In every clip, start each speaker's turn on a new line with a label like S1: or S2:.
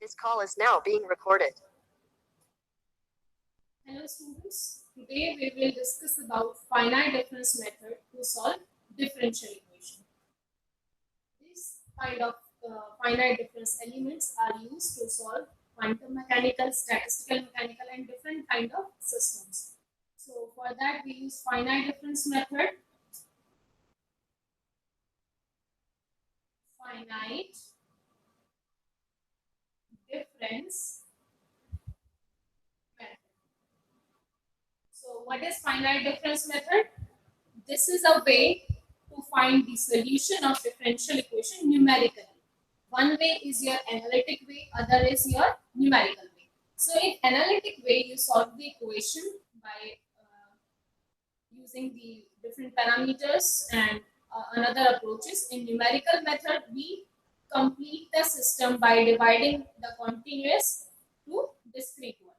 S1: This call is now being recorded.
S2: Hello students, today we will discuss about finite difference method to solve differential equation. These kind of finite difference elements are used to solve quantum mechanical, statistical mechanical and different kind of systems. So for that we use finite difference method. Finite difference method. So what is finite difference method? This is a way to find the solution of differential equation numerically. One way is your analytic way, other is your numerical way. So in analytic way, you solve the equation by using the different parameters and another approaches. In numerical method, we complete the system by dividing the continuous to discrete one.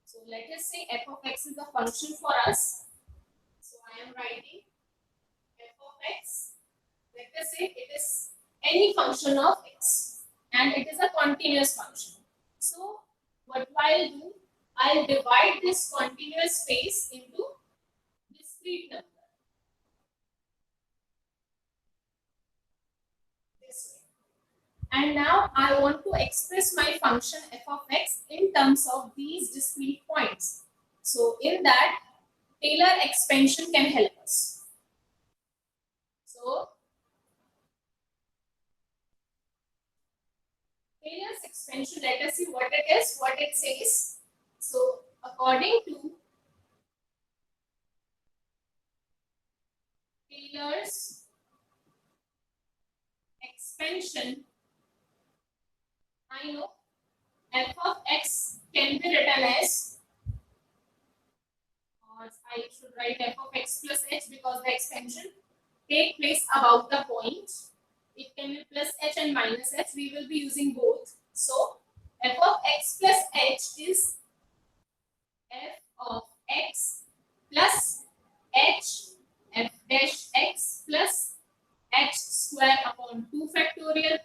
S2: So let us say f of x is a function for us. So I am writing f of x. Let us say it is any function of x and it is a continuous function. So what I'll do, I'll divide this continuous space into discrete number. This way. And now I want to express my function f of x in terms of these discrete points. So in that, Taylor expansion can help us. So Taylor's expansion, let us see what it is, what it says. So according to Taylor's expansion, I know f of x can be written as, or I should write f of x plus h because the expansion take place about the point. It can be plus h and minus h. We will be using both. So f of x plus h is f of x plus h f dash x plus h square upon 2 factorial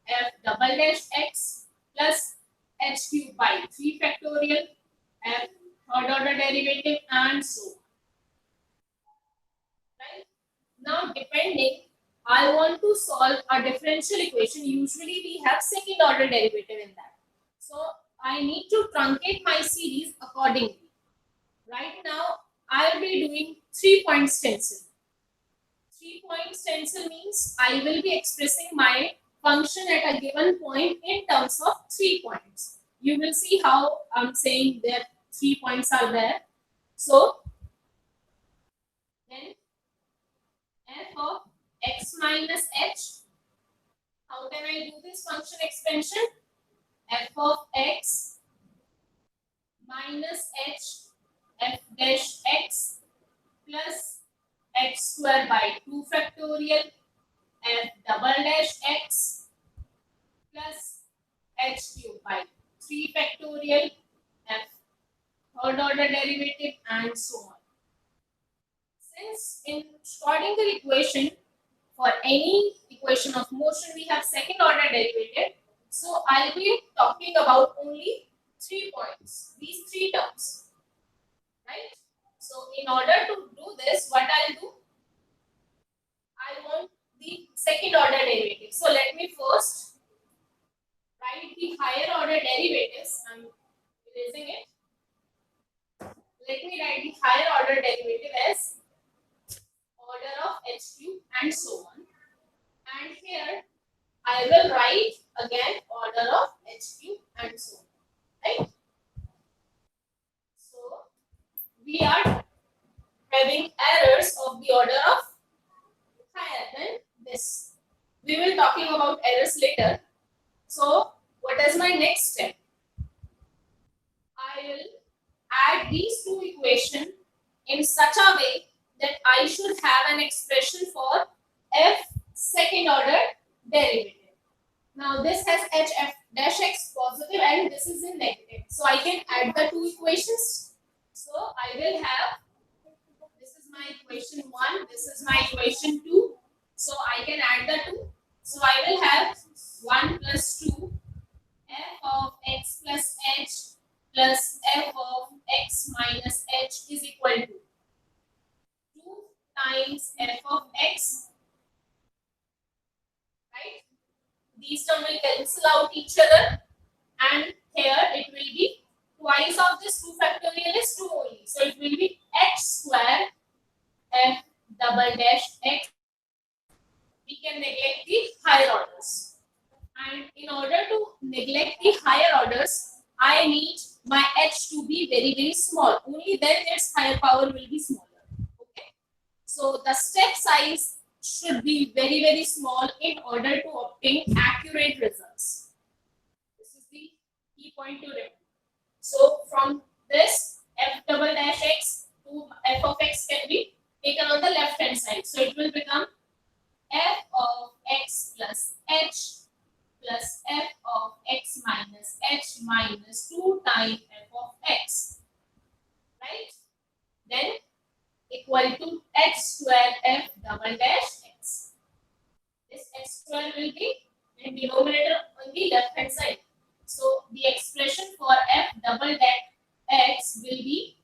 S2: f double dash x plus h cube by 3 factorial f third order derivative and so on. Right? Now depending, I want to solve a differential equation. Usually we have second order derivative in that. So I need to truncate my series accordingly. Right now I will be doing 3-point stencil. 3-point stencil means I will be expressing my function at a given point in terms of 3 points. You will see how I'm saying that 3 points are there. So then f of x minus h. How can I do this function expansion? F of x minus h f dash x plus x square by 2 factorial f double dash x plus h cube by 3 factorial f third order derivative and so on. Since in Schrodinger equation, for any equation of motion we have second order derivative, so I'll be talking about only 3 points, these 3 terms, right? So in order to do this, what I'll do, I want the second order derivative. So let me first write the higher order derivatives. I'm erasing it. Let me write the higher order derivative as order of h cube and so on. And here I will write again order of h cube and so on. Right? So we are having errors of the order of higher than this. We will talking about errors later. So what is my next step? I will add these two equations in such a way that I should have an expression for f second order derivative. Now this has h f dash x positive and this is in negative. So I can add the two equations. So I will have, this is my equation 1, this is my equation 2. So I can add the two. So I will have 1 plus 2 f of x plus h plus f of x minus h is equal to 2 times f of x, right? These terms will cancel out each other, and here it will be twice of this 2 factorial is 2 only. So it will be h square f double dash x. We can neglect the higher orders. And in order to neglect the higher orders, I need my h to be very, very small. Only then its higher power will be smaller. Okay. So the step size should be very, very small in order to obtain accurate results. This is the key point to remember. So from this f double dash x to f of x can be taken on the left hand side. So it will become f of x plus h plus f of x minus h minus 2 times f of x, right? Then equal to h square f double dash x. This x square will be in denominator on the left hand side. So the expression for f double dash x will be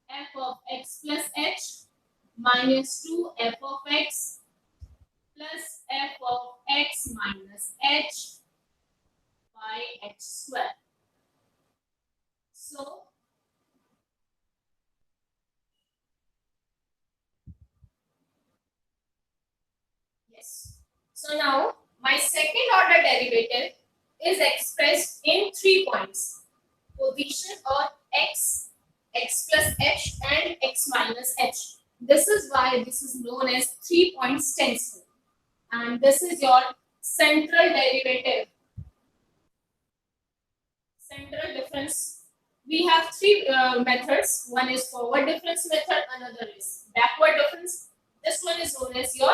S2: f of x plus h minus 2 f of x plus f of x minus h by h square. So yes. So now my second order derivative is expressed in 3 points: position of x, x plus h, and x minus h. This is why this is known as 3-point stencil. And this is your central derivative. Central difference. We have 3 methods. One is forward difference method, another is backward difference. This one is known as your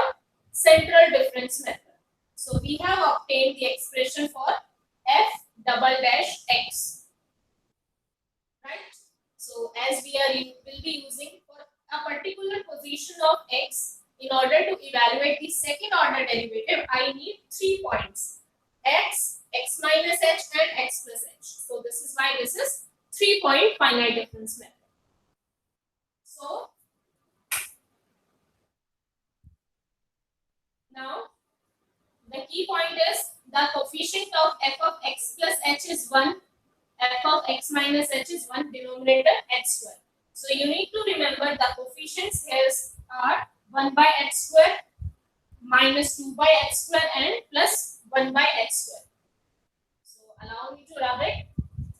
S2: central difference method. So we have obtained the expression for f double dash x, right? So as we will be using for a particular position of x, in order to evaluate the second order derivative, I need 3 points: x, x minus h, and x plus h. So this is why this is 3-point finite difference method. So now the key point is the coefficient of f of x plus h is 1, f of x minus h is 1, denominator h square. So you need to remember the coefficients here are 1 by h square, minus 2 by h square, and plus 1 by h square. So allow me to rub it.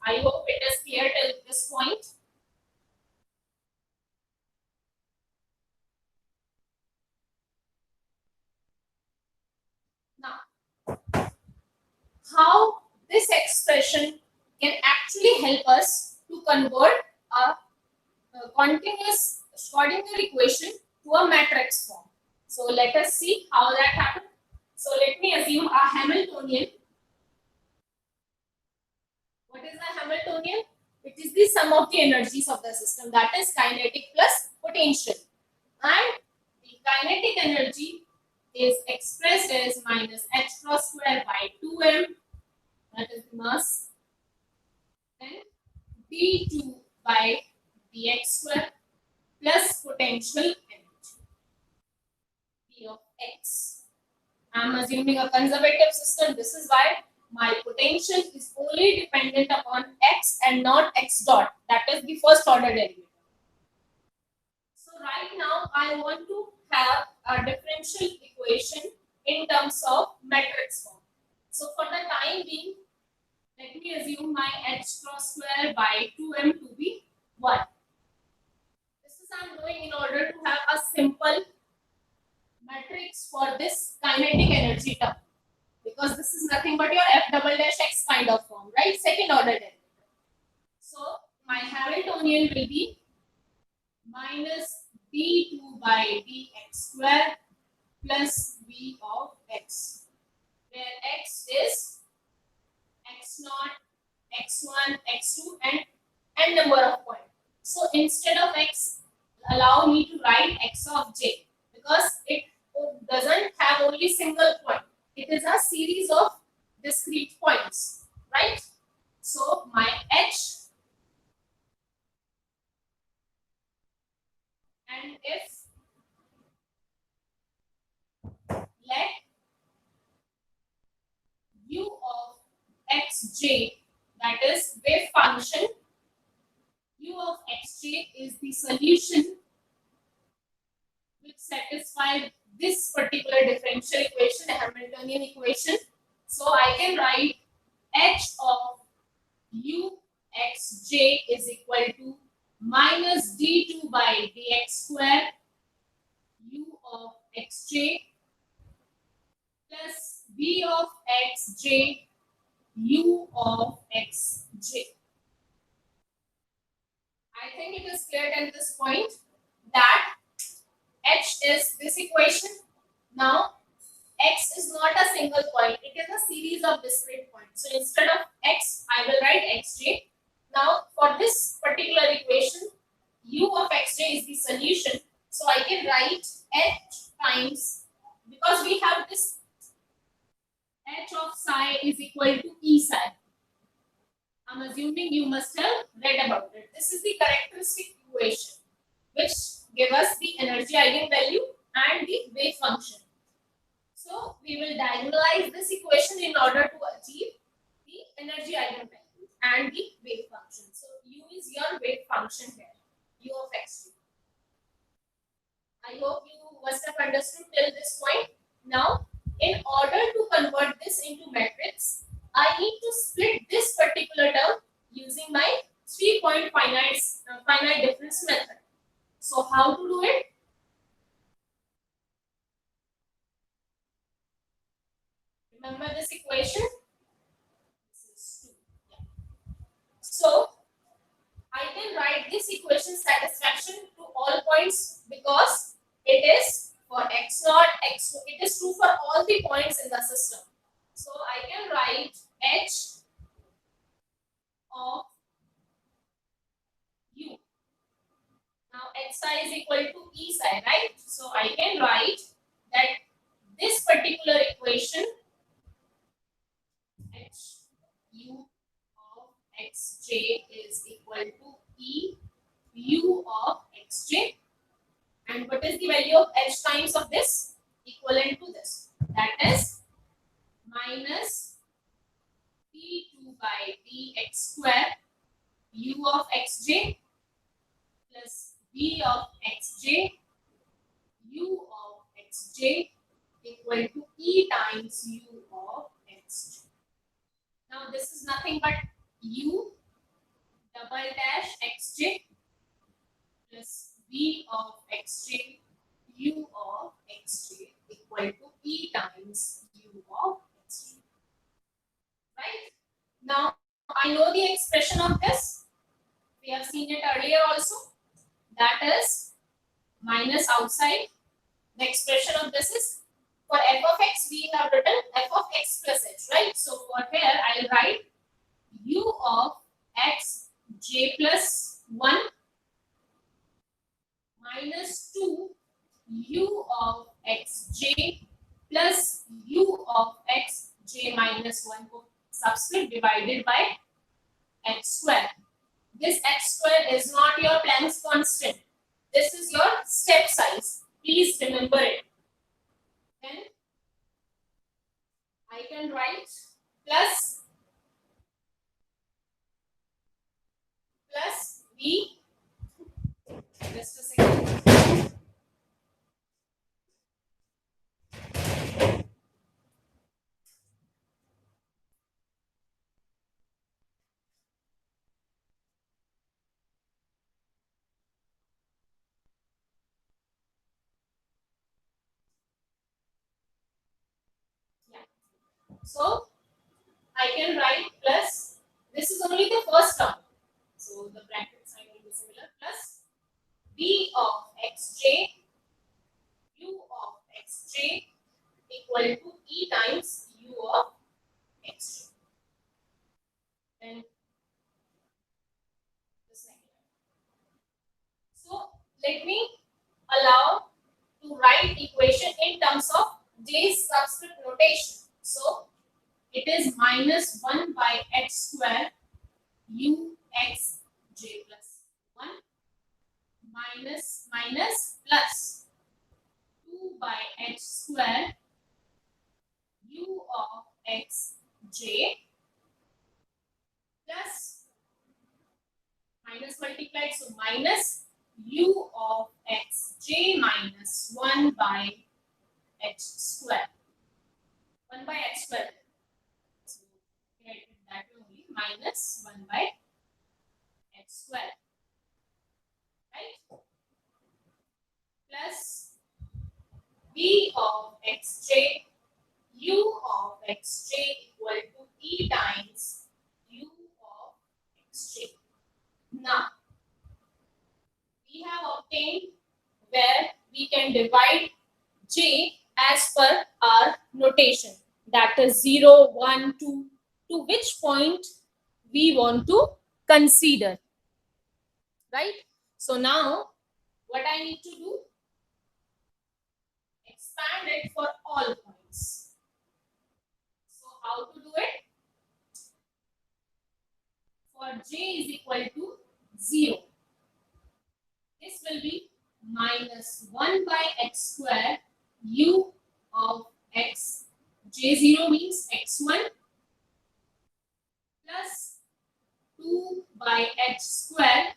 S2: I hope it is clear till this point. Now, how this expression can actually help us to convert a continuous Schrodinger equation to a matrix form. So let us see how that happens. So let me assume a Hamiltonian. What is the Hamiltonian? It is the sum of the energies of the system, that is kinetic plus potential. And the kinetic energy is expressed as minus h cross square by 2m, that is the mass, then d2 by dx square plus potential energy, P of x. I am assuming a conservative system. This is why my potential is only dependent upon x and not x dot. That is the first order derivative. So right now I want to have a differential equation in terms of matrix form. So for the time being, let me assume my h cross square by 2m to be 1. This is I am doing in order to have a simple matrix for this kinetic energy term, because this is nothing but your f double dash x kind of form, right? Second order derivative. So my Hamiltonian will be minus d2 by dx square plus v of x, where x is x naught, x1, x2, and n number of points. So instead of x, allow me to write x of j, because it doesn't have only single point. It is a series of discrete points, right? So my h, and if let u of xj, that is wave function, u of xj is the solution which satisfies this particular differential equation, a Hamiltonian equation. So I can write h of u xj is equal to minus d2 by dx square u of xj plus b of xj u of xj. I think it is clear at this point that h is this equation. Now x is not a single point, it is a series of discrete points. So instead of x, I will write xj. Now for this particular equation, u of xj is the solution. So I can write h times, because we have this h of psi is equal to E psi. I'm assuming you must have read about it. This is the characteristic equation which give us the energy eigenvalue and the wave function. So we will diagonalize this equation in order to achieve the energy eigenvalue and the wave function. So u is your wave function here, u of x2. I hope you must have understood till this point. Now, in order to convert this into matrix, I need to split this particular term using my 3-point finite difference method. So how to do it? Remember this equation? This is 2. Yeah. So I can write this equation satisfaction to all points because it is for x naught, x, it is true for all the points in the system. So I can write h of u. Now x I is equal to E psi, right? So I can write that this particular equation h u of xj is equal to E u of xj. And what is the value of h times of this? Equivalent to this. That is minus d2 by dx square u of xj plus b of xj u of xj equal to E times u of xj. Now this is nothing but u double dash xj plus b of xj u of xj equal to E times u of xj. Right? Now I know the expression of this. We have seen it earlier also. That is minus outside. The expression of this is for f of x, we have written f of x plus h, right? So for here, I'll write u of x j plus 1 minus 2 u of x j plus u of x j minus 1 subscript divided by x square. This x square is not your Planck's constant. This is your step size. Please remember it. Then I can write plus v. Just a second. Yeah. So I can write plus. This is only the first term. So the bracket sign will be similar. Plus v of xj u of xj equal to E times u of xj. Then the second. So let me allow to write equation in terms of J's subscript notation. So it is minus 1 by x square uxj plus 1 minus minus plus 2 by h square u of xj plus minus multiplied, so minus u of xj minus 1 by h square. 1 by h square. So write it that way only, minus 1 by h square. Right? Plus v of xj, u of xj equal to e times u of xj. Now, we have obtained where we can divide j as per our notation, that is 0, 1, 2, to which point we want to consider, right? So now what I need to do, expand it for all points. So how to do it? For j is equal to 0, this will be minus 1 by x square u of x. J0 means x1 plus 2 by h square.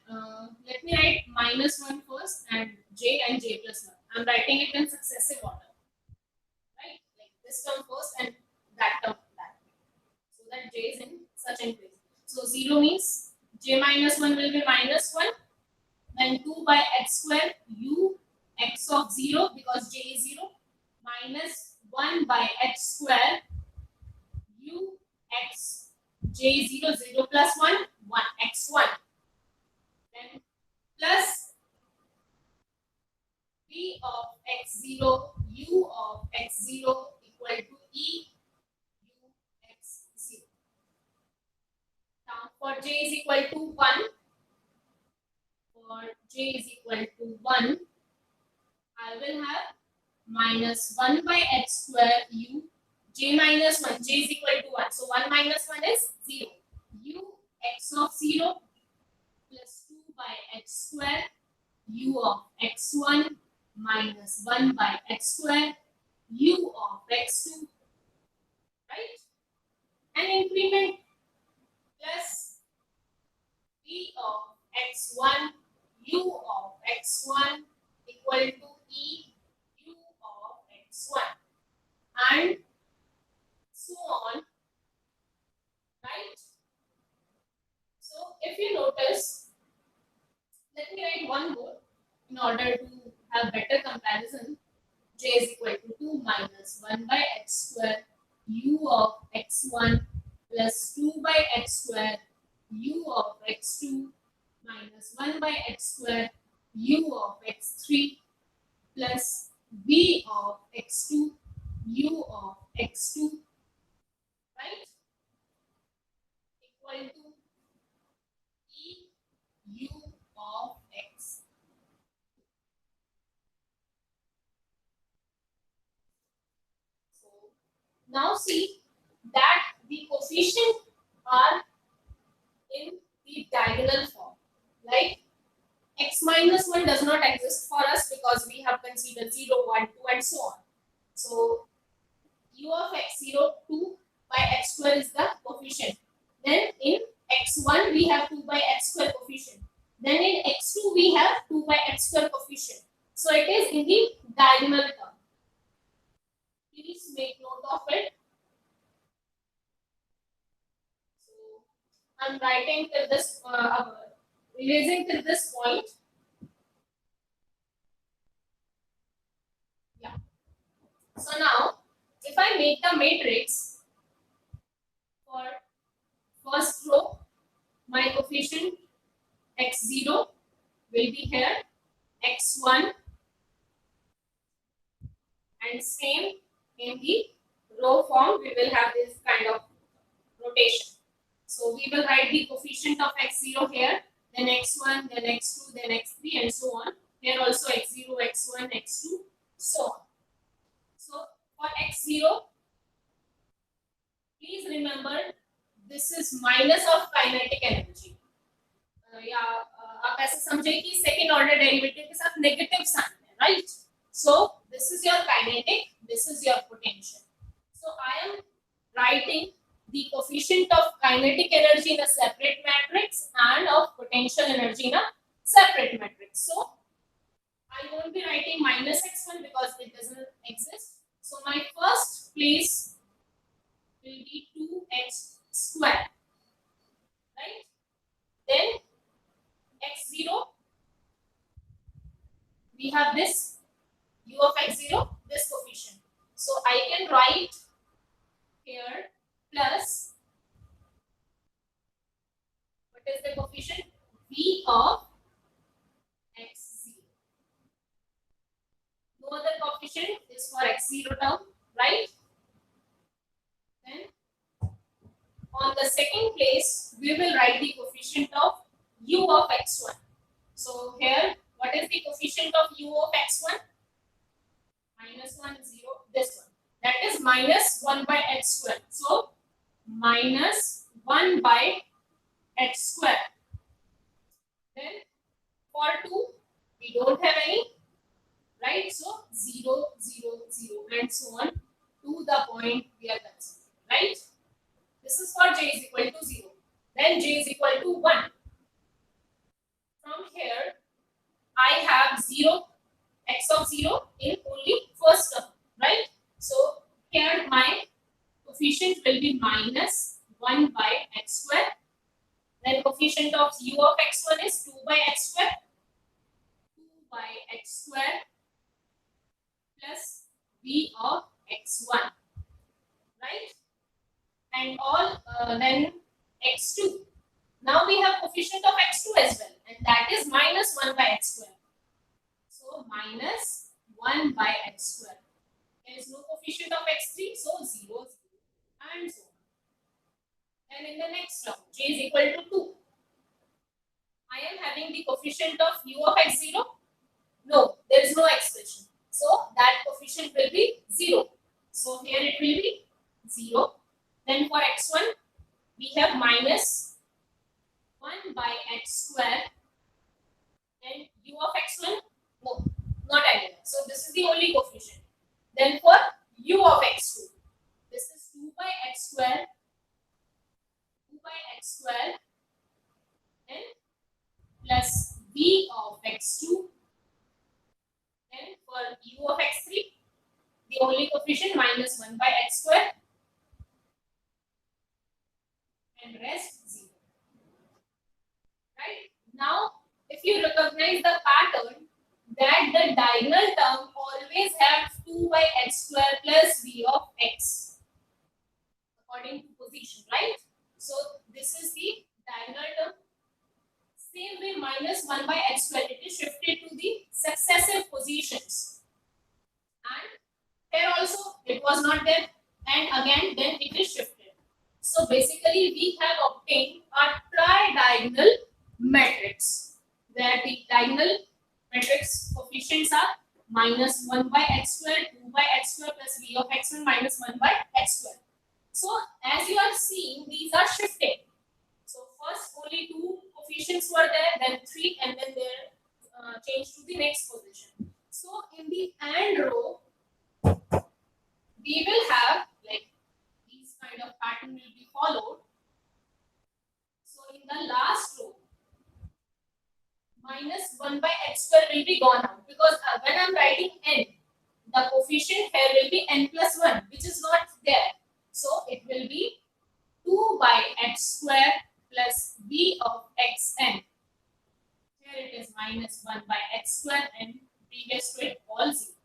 S2: Let me write minus 1 first and j plus 1. I'm writing it in successive order. Right? Like this term first and that term that. So that j is in such a place. So 0 means j minus 1 will be minus 1. Then 2 by h square u x of 0 because j is 0 minus 1 by h square u x j 0 0 plus 1 1 x1, then plus v of x0 u of x0 equal to e u x0. Now for j is equal to 1, for j is equal to 1, I will have minus 1 by h square u j minus 1, j is equal to 1. So 1 minus 1 is 0. U x of 0 plus 2 by h square u of x1 minus 1 by x square u of x2, right? And increment plus v of x1 u of x1 equal to e u of x1 and so on, right? So if you notice, let me write one more in order to have better comparison. J is equal to 2 minus 1 by x square u of x1 plus 2 by x square u of x2 minus 1 by x square u of x3 plus v of x2 u of x2, right, equal to e u of x. So now see that the coefficients are in the diagonal form, like x minus 1 does not exist for us because we have considered 0, 1, 2 and so on. So u of x0 2 by x square is the coefficient. Then in x1 we have 2 by x square coefficient. Then in x2 we have 2 by x square coefficient. So it is in the diagonal term. Please make note of it. So I'm writing till this, erasing till this point. Yeah. So now, if I make the matrix for first row, my coefficient x0 will be here, x1, and same in the row form, we will have this kind of rotation. So we will write the coefficient of x0 here, then x1, then x2, then x3, and so on. Here also x0, x1, x2, so on. So for x0, please remember this is minus of kinetic energy. या आप ऐसे समझे कि second order derivative के साथ negative sign है, right? So this is your kinetic, this is your potential. So I am writing the coefficient of kinetic energy in a separate matrix and of potential energy in a separate matrix. So I won't be writing minus x1 because it doesn't exist. So my first place will be 2x square, right? Then x0, we have this u of x0, this coefficient. So I can write here plus, what is the coefficient? V of x0. No other coefficient is for x0 term, right? Then on the second place, we will write the coefficient of u of x1. So here, what is the coefficient of u of x1? Minus 1, 0, this one. That is minus 1 by x square. So minus 1 by x square. Then for 2, we don't have any, right? So 0, 0, 0, and so on to the point we are considering, right? This is for j is equal to 0. Then j is equal to 1. From here, I have 0, x of 0 in only first term, right? So here my coefficient will be minus 1 by x square. Then coefficient of u of x1 is 2 by x square. 2 by x square plus v of x1, right? And all then x2. Now we have coefficient of x2 as well, and that is minus 1 by x square. So minus 1 by x square. There is no coefficient of x3, so 0, 0, and so on. And in the next term, j is equal to 2. I am having the coefficient of u of x0. No, there is no expression. So that coefficient will be 0. So here it will be 0. Then for x1, we have minus 1 by x square. And u of x1, no, not anywhere. So this is the only coefficient. Then for u of x2, this is 2 by x square, 2 by x square, and plus v of x2. Then for u of x3, the only coefficient minus 1 by x square, and rest 0. Right? Now, if you recognize the pattern, that the diagonal term always have 2 by x square plus v of x according to position, right? So this is the diagonal term. Same way, minus 1 by x square, it is shifted to the successive positions. And here also it was not there, and again then it is shifted. So basically we have obtained a tri-diagonal matrix where the diagonal matrix coefficients are minus 1 by x square, 2 by x square plus v of x1 minus 1 by x square. So as you are seeing, these are shifting. So first only 2 coefficients were there, then 3, and then they changed to the next position. So in the AND row, we will have like these kind of pattern will be followed. So in the last row, minus 1 by x square will be gone out because when I am writing n, the coefficient here will be n plus 1, which is not there. So it will be 2 by x square plus v of xn. Here it is minus 1 by x square and previous to it all 0.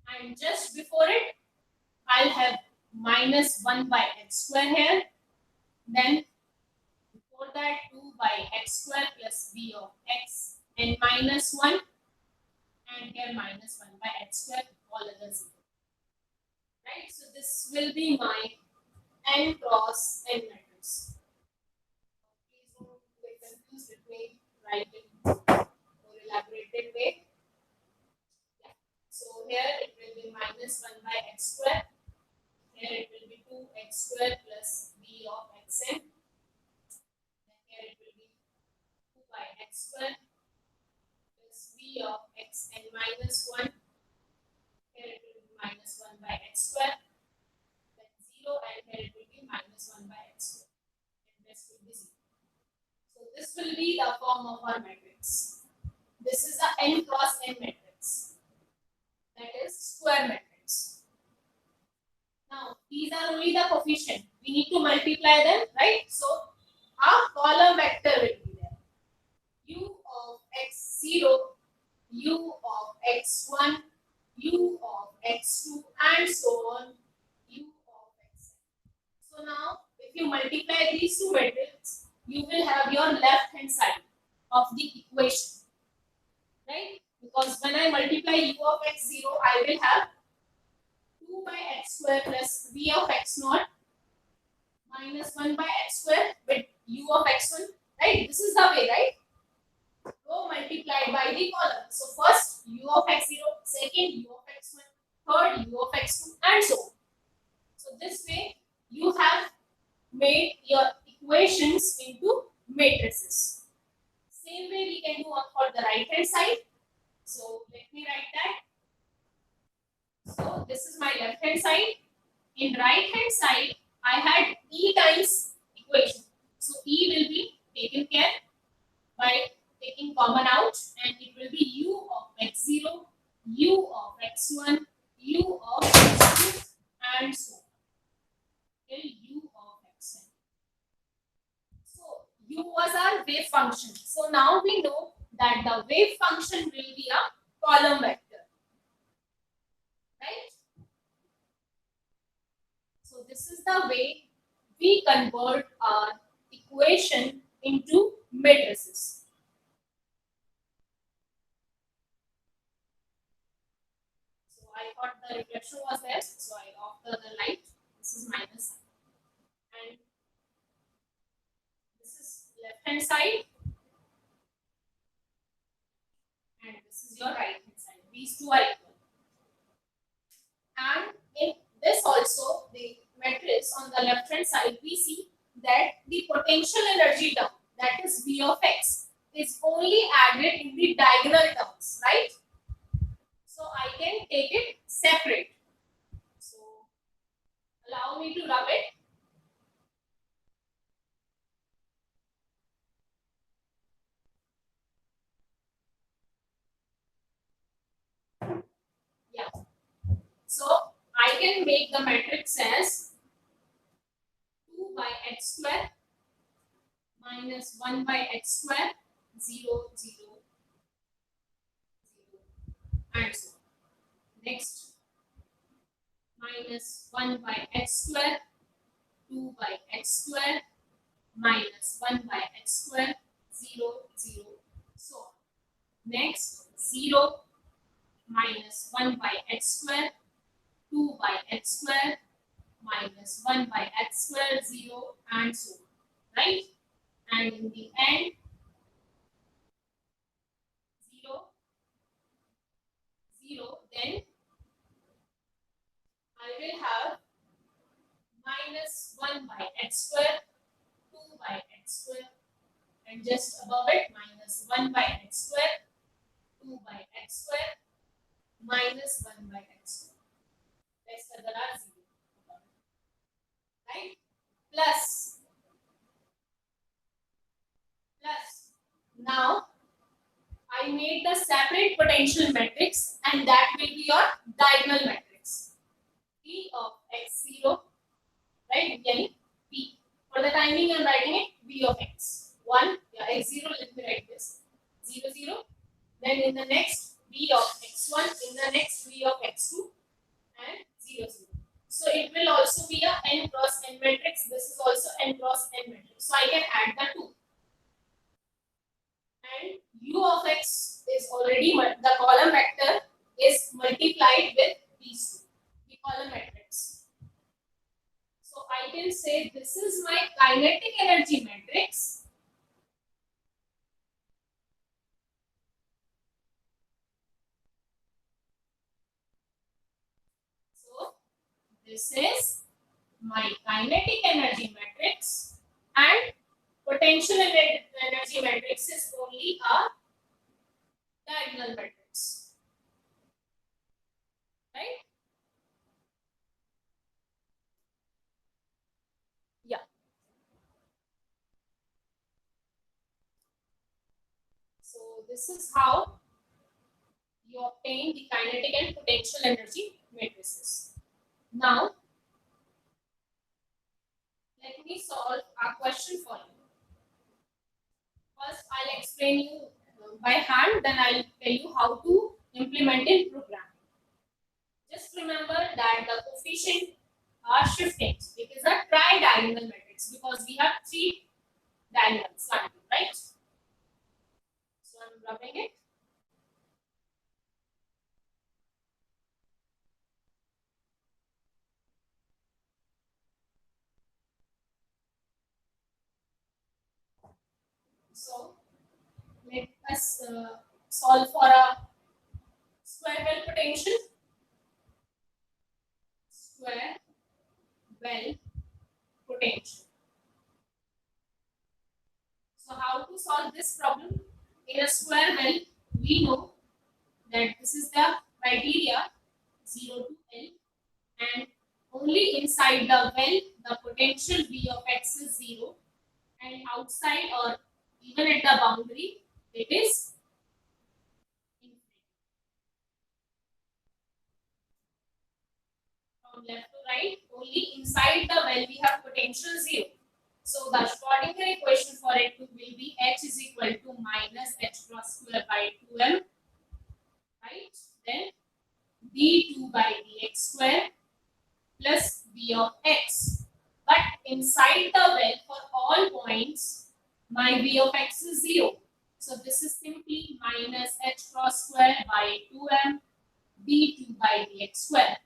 S2: And just before it, I'll have minus 1 by x square here. Then before that 2 by x square plus v of x and minus 1. And here minus 1 by x square, all other 0. Right? So this will be my n cross n matrix. Please don't get confused. Let me write it more elaborated way. Yeah. So here it will be minus 1 by x square. Here it will be 2x square plus v of xn. x square plus v of x n minus 1. Here it will be minus 1 by x square. Then 0, and here it will be minus 1 by x square. And this will be 0. So this will be the form of our matrix. This is a n cross n matrix. That is square matrix. Now these are only the coefficient. We need to multiply them, right? So a column vector will be there. U of x0, u of x1, u of x2, and so on, u of xn. So now if you multiply these two matrices, you will have your left hand side of the equation, right? Because when I multiply u of x0, I will have 2 by x square plus v of x naught minus 1 by x square with u of x1, right? This is the way, right? Row multiplied by the column. So first u of x0, second u of x1, third u of x2, and so on. So this way you have made your equations into matrices. Same way we can do for the right hand side. So let me write that. So this is my left hand side. In right hand side, I had E times equation. So E will be taken care by taking common out, and it will be u of x0, u of x1, u of x2, and so on till u of xn. So u was our wave function. So now we know that the wave function will be a column vector, right? So this is the way we convert our equation into matrices. So I thought the reflection was there, so I off the light. This is minus, and this is left hand side, and this is your right hand side. These two are equal. And in this also, the matrix on the left hand side, we see that the potential energy term, that is V of x, is only added in the diagonal terms, right? So I can take it separate. So allow me to rub it. Yeah. So I can make the matrix as 2 by x square minus 1 by x square, 0, 0, 0, and so on. Next, minus 1 by x square, 2 by x square, minus 1 by x square, 0, 0, so on. Next, 0, minus 1 by x square, 2 by x square, minus 1 by x square, 0, and so on, right? And in the end, 0, 0, then I will have minus 1 by x square, 2 by x square, and just above it, minus 1 by x square, 2 by x square, minus 1 by x square. Rest other are 0. Right? Plus. Now, I made the separate potential matrix, and that will be your diagonal matrix. P of x0, right? Yani P. For the timing, I am writing it V of x. 1, yeah, x0, let me write this. 0, 0. Then in the next, V of x1, in the next, V of x2, and 0, 0. So it will also be a n cross n matrix. This is also n cross n matrix. So I can add the two. And u of x is already, the column vector is multiplied with these two, the column matrix. So I can say this is my kinetic energy matrix. So this is my kinetic energy matrix, and potential energy energy matrix is only a diagonal matrix, right? Yeah. So this is how you obtain the kinetic and potential energy matrices. Now, let me solve a question for you. First, I'll explain you by hand, then I'll tell you how to implement in program. Just remember that the coefficient are shifting. It is a tri-diagonal matrix because we have three diagonals, right? So I'm rubbing it. So let us solve for a square well potential. Square well potential. So how to solve this problem? In a square well, we know that this is the criteria 0 to L, and only inside the well the potential V of x is 0, and outside or even at the boundary it is infinite. From left to right, only inside the well we have potential 0. So the Schrodinger equation for it will be h is equal to minus h cross square by 2m, right? Then d2 by dx square plus v of x. But inside the well, for all points, my v of x is 0. So this is simply minus h cross square by 2m d2 by dx square.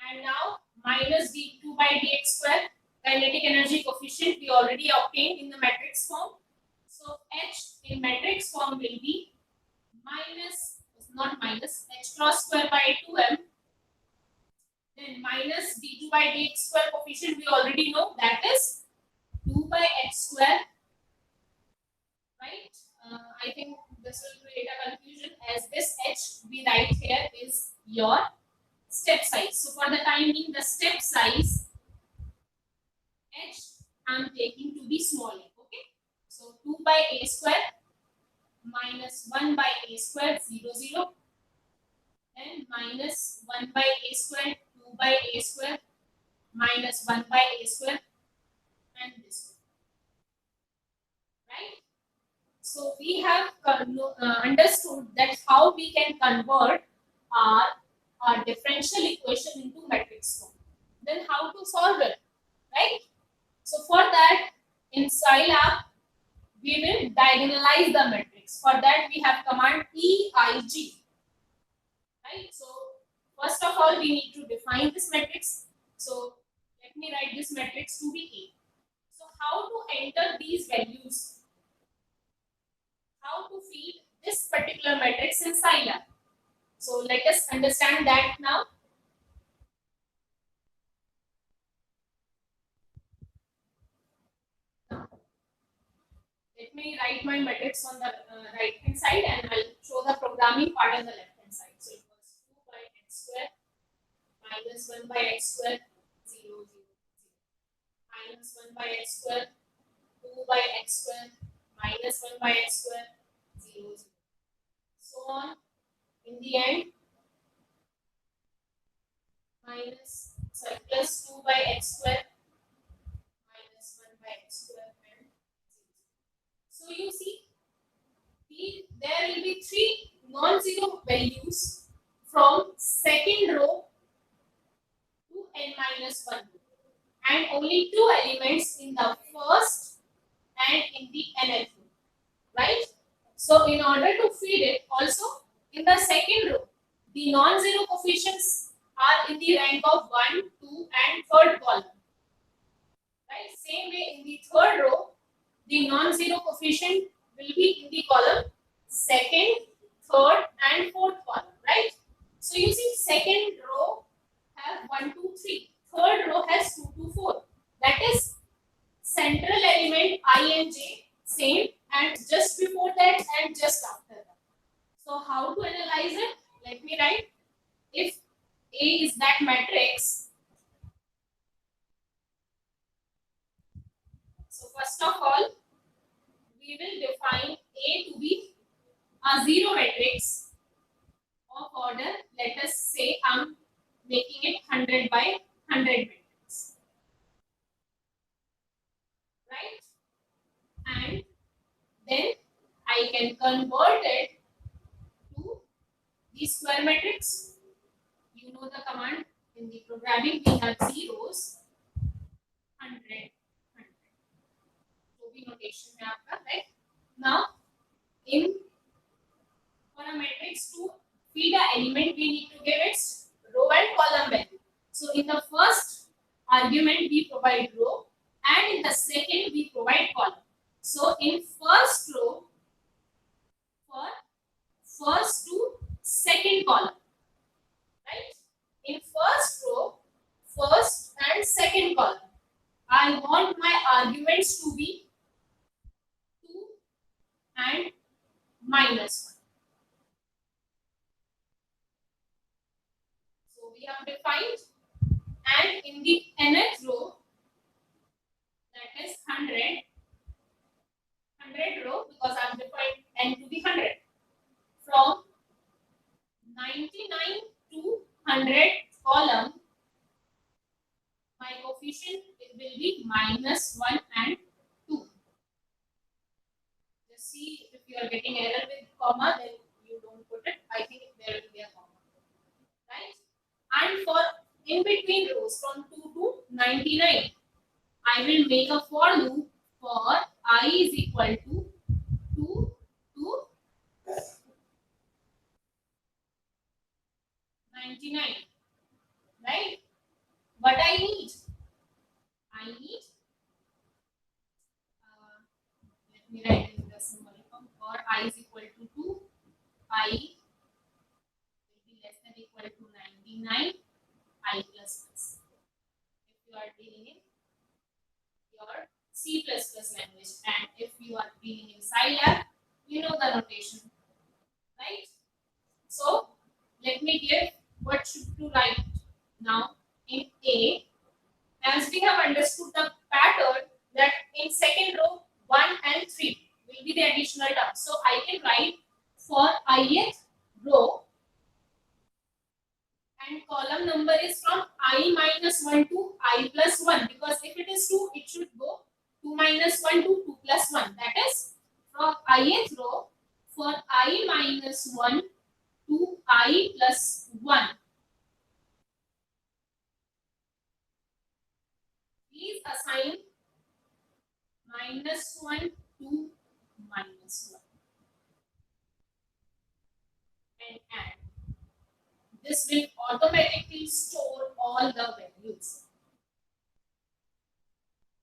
S2: And now minus d2 by dx square, kinetic energy coefficient we already obtained in the matrix form. So h in matrix form will be minus, not minus, h cross square by 2m. Then minus d2 by dx square coefficient we already know, that is 2 by x square, right? I think this will create a confusion as this h we write here is your step size. So for the time being, the step size h I am taking to be small, okay? So 2 by a square minus 1 by a square 0 0, then minus 1 by a square 2 by a square minus 1 by a square, and this one, right? So we have understood that how we can convert our differential equation into matrix form. Then how to solve it, right? So for that, in Scilab, we will diagonalize the matrix. For that, we have command EIG, right? So first of all, we need to define this matrix. So let me write this matrix to be A. So how to enter these values? How to feed this particular matrix in Scilab? So let us understand that now. Let me write my matrix on the right hand side, and I'll show the programming part on the left hand side. So it was 2 by x square minus 1 by x square 0 0 0 minus 1 by x square 2 by x square minus 1 by x square 0 0, so on. In the end, plus 2 by x square minus 1 by x square and 0. So you see, there will be three non-zero values from second row to n minus 1, and only two elements in the first and in the nth row, right? So in order to feed it, also in the second row, the non-zero coefficients are in the rank of 1, 2 and third column, right? Same way in the third row, the non-zero coefficient will be in the column second, third and fourth column, right? So you see, second row have 1, 2, 3. Third row has 2, 2, 4. That is central element I and j same, and just before that and just after that. So how to analyze it? Let me write. If A is that matrix, so first of all, we will define A to be a zero matrix of order. Let us say I'm making it 100 by 100 matrix, right? And then I can convert it to the square matrix. You know the command in the programming, we have zeros, 100, 100. तो भी notation में आपका, right? Now, in for a matrix to feed an element, we need to give its row and column value. So in the first argument, we provide row, and in the second, we provide column. So in first row, for first to second column, right? In first row, first and second column, I want my arguments to be 2 and -1. So we have defined, and in the nth row, that is 100 row, because I have defined n to be 100. From 99 to 100 column, my coefficient will be -1 and 2. Just see if you are getting error with comma, then you don't put it. I think there will be a comma, right? And for in between rows from 2 to 99, I will make a for loop for I is equal to 2 to 99, right? What I need? I need, let me write in the symbol form, for I is equal to 2, I will be less than equal to 99, I plus plus. If you are dealing in your C++ language, and if you are dealing in Scilab, you know the notation, right? So let me give what should to write now in A, as we have understood the pattern that in second row 1 and 3 will be the additional terms. So I can write for ith row, and column number is from I minus 1 to I plus 1, because if it is 2, it should go 2 minus 1 to 2 plus 1. That is from ith row for I minus 1 to I plus 1. Please assign -1 to -1 and add. This will automatically store all the values.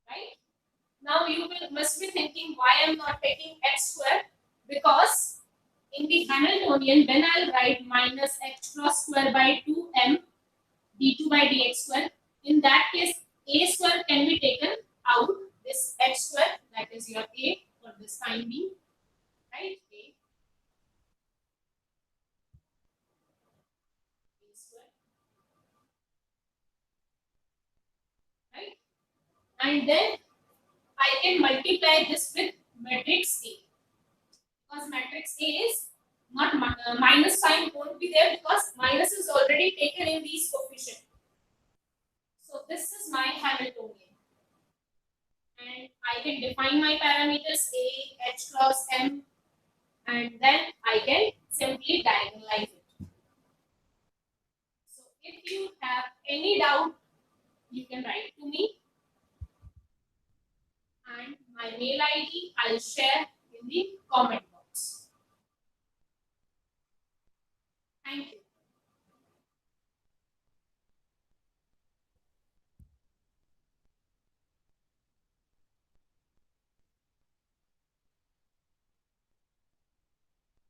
S2: Right? Now you must be thinking why I am not taking x square, because in the Hamiltonian, when I'll write minus x cross square by 2m d2 by dx square, in that case a square can be taken out, this x square, that is your a for this time being, right? A square, right? And then I can multiply this with matrix A, because matrix A is not minus sign won't be there, because minus is already taken in these coefficient. So this is my Hamiltonian, and I can define my parameters A, h cross m, and then I can simply diagonalize it. So if you have any doubt, you can write to me, and my mail ID I'll share in the comment box. Thank you.